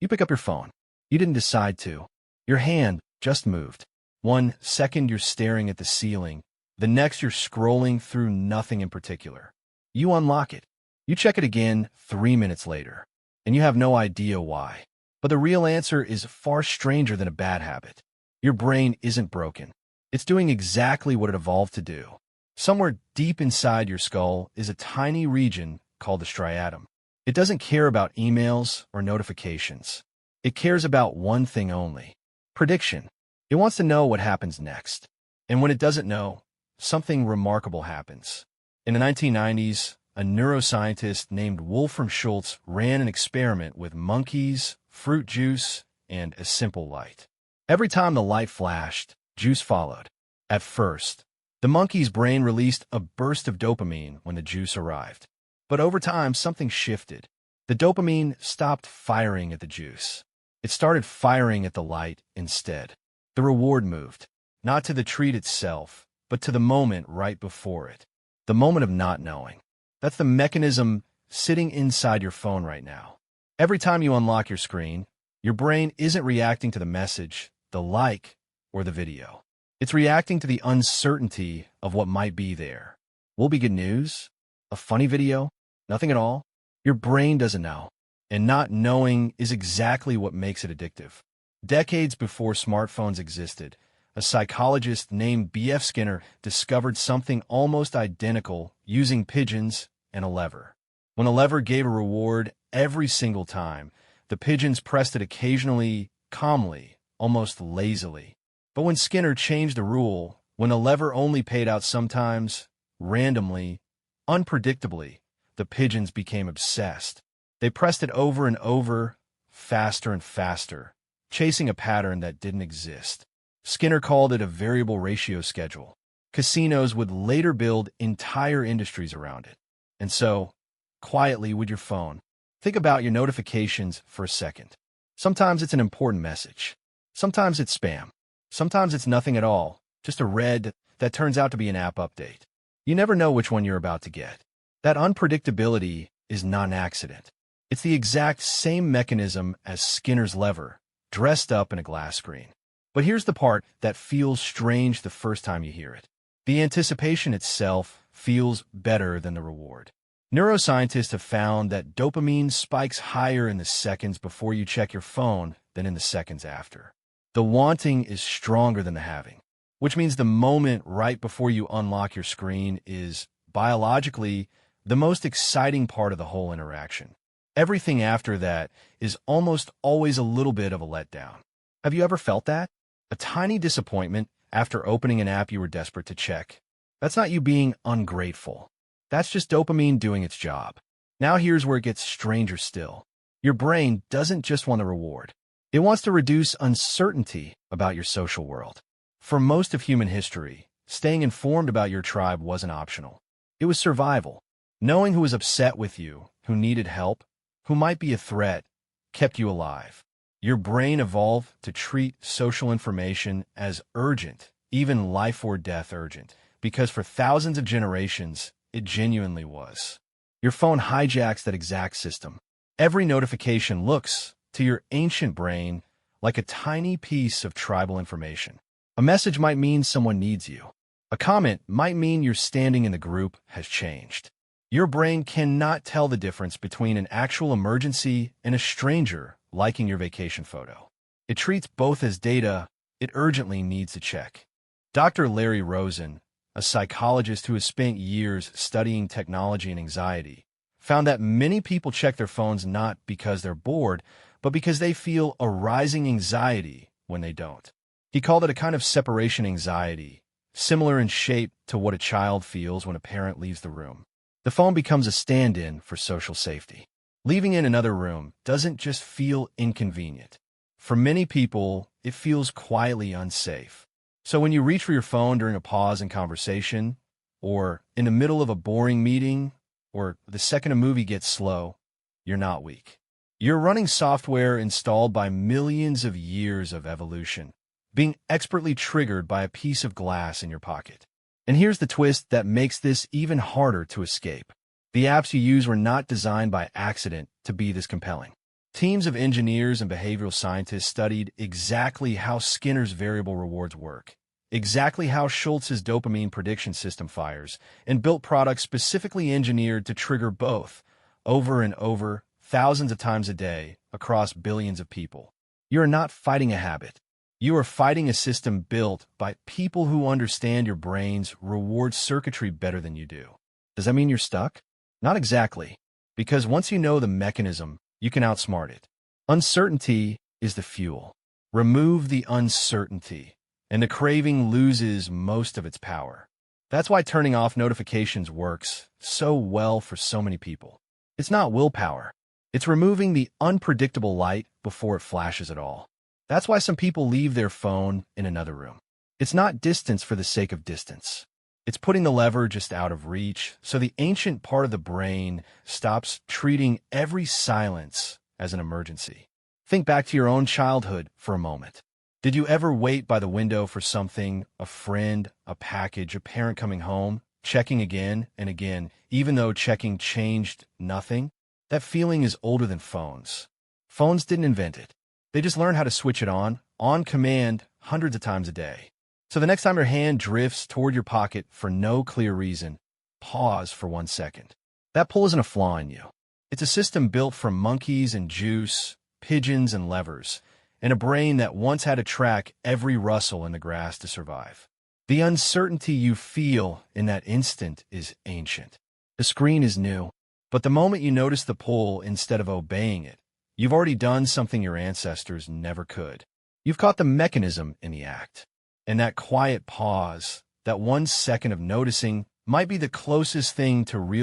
You pick up your phone. You didn't decide to. Your hand just moved. 1 second you're staring at the ceiling. The next you're scrolling through nothing in particular. You unlock it. You check it again 3 minutes later. And you have no idea why. But the real answer is far stranger than a bad habit. Your brain isn't broken. It's doing exactly what it evolved to do. Somewhere deep inside your skull is a tiny region called the striatum. It doesn't care about emails or notifications. It cares about one thing only: prediction. It wants to know what happens next. And when it doesn't know, something remarkable happens. In the 1990s, a neuroscientist named Wolfram Schultz ran an experiment with monkeys, fruit juice, and a simple light. Every time the light flashed, juice followed. At first, the monkey's brain released a burst of dopamine when the juice arrived. But over time, something shifted. The dopamine stopped firing at the juice. It started firing at the light instead. The reward moved, not to the treat itself, but to the moment right before it. The moment of not knowing. That's the mechanism sitting inside your phone right now. Every time you unlock your screen, your brain isn't reacting to the message, the like, or the video. It's reacting to the uncertainty of what might be there. Will it be good news? A funny video? Nothing at all? Your brain doesn't know. And not knowing is exactly what makes it addictive. Decades before smartphones existed, a psychologist named B.F. Skinner discovered something almost identical using pigeons and a lever. When a lever gave a reward every single time, the pigeons pressed it occasionally, calmly, almost lazily. But when Skinner changed the rule, when a lever only paid out sometimes, randomly, unpredictably, the pigeons became obsessed. They pressed it over and over, faster and faster, chasing a pattern that didn't exist. Skinner called it a variable ratio schedule. Casinos would later build entire industries around it. And so, quietly with your phone, think about your notifications for a second. Sometimes it's an important message. Sometimes it's spam. Sometimes it's nothing at all, just a red that turns out to be an app update. You never know which one you're about to get. That unpredictability is not an accident. It's the exact same mechanism as Skinner's lever, dressed up in a glass screen. But here's the part that feels strange the first time you hear it. The anticipation itself feels better than the reward. Neuroscientists have found that dopamine spikes higher in the seconds before you check your phone than in the seconds after. The wanting is stronger than the having, which means the moment right before you unlock your screen is, biologically, the most exciting part of the whole interaction. Everything after that is almost always a little bit of a letdown. Have you ever felt that? A tiny disappointment after opening an app you were desperate to check. That's not you being ungrateful. That's just dopamine doing its job. Now here's where it gets stranger still. Your brain doesn't just want a reward. It wants to reduce uncertainty about your social world. For most of human history, staying informed about your tribe wasn't optional. It was survival. Knowing who was upset with you, who needed help, who might be a threat, kept you alive. Your brain evolved to treat social information as urgent, even life or death urgent, because for thousands of generations, it genuinely was. Your phone hijacks that exact system. Every notification looks, to your ancient brain, like a tiny piece of tribal information. A message might mean someone needs you. A comment might mean your standing in the group has changed. Your brain cannot tell the difference between an actual emergency and a stranger liking your vacation photo. It treats both as data it urgently needs to check. Dr. Larry Rosen, a psychologist who has spent years studying technology and anxiety, found that many people check their phones not because they're bored, but because they feel a rising anxiety when they don't. He called it a kind of separation anxiety, similar in shape to what a child feels when a parent leaves the room. The phone becomes a stand-in for social safety. Leaving in another room doesn't just feel inconvenient. For many people, it feels quietly unsafe. So when you reach for your phone during a pause in conversation, or in the middle of a boring meeting, or the second a movie gets slow, you're not weak. You're running software installed by millions of years of evolution, being expertly triggered by a piece of glass in your pocket. And here's the twist that makes this even harder to escape. The apps you use were not designed by accident to be this compelling. Teams of engineers and behavioral scientists studied exactly how Skinner's variable rewards work, exactly how Schultz's dopamine prediction system fires, and built products specifically engineered to trigger both, over and over, thousands of times a day, across billions of people. You are not fighting a habit. You are fighting a system built by people who understand your brain's reward circuitry better than you do. Does that mean you're stuck? Not exactly, because once you know the mechanism, you can outsmart it. Uncertainty is the fuel. Remove the uncertainty, and the craving loses most of its power. That's why turning off notifications works so well for so many people. It's not willpower. It's removing the unpredictable light before it flashes at all. That's why some people leave their phone in another room. It's not distance for the sake of distance. It's putting the lever just out of reach, so the ancient part of the brain stops treating every silence as an emergency. Think back to your own childhood for a moment. Did you ever wait by the window for something, a friend, a package, a parent coming home, checking again and again, even though checking changed nothing? That feeling is older than phones. Phones didn't invent it. They just learned how to switch it on command, hundreds of times a day. So the next time your hand drifts toward your pocket for no clear reason, pause for 1 second. That pull isn't a flaw in you. It's a system built from monkeys and juice, pigeons and levers, and a brain that once had to track every rustle in the grass to survive. The uncertainty you feel in that instant is ancient. The screen is new, but the moment you notice the pull instead of obeying it, you've already done something your ancestors never could. You've caught the mechanism in the act. And that quiet pause, that 1 second of noticing, might be the closest thing to real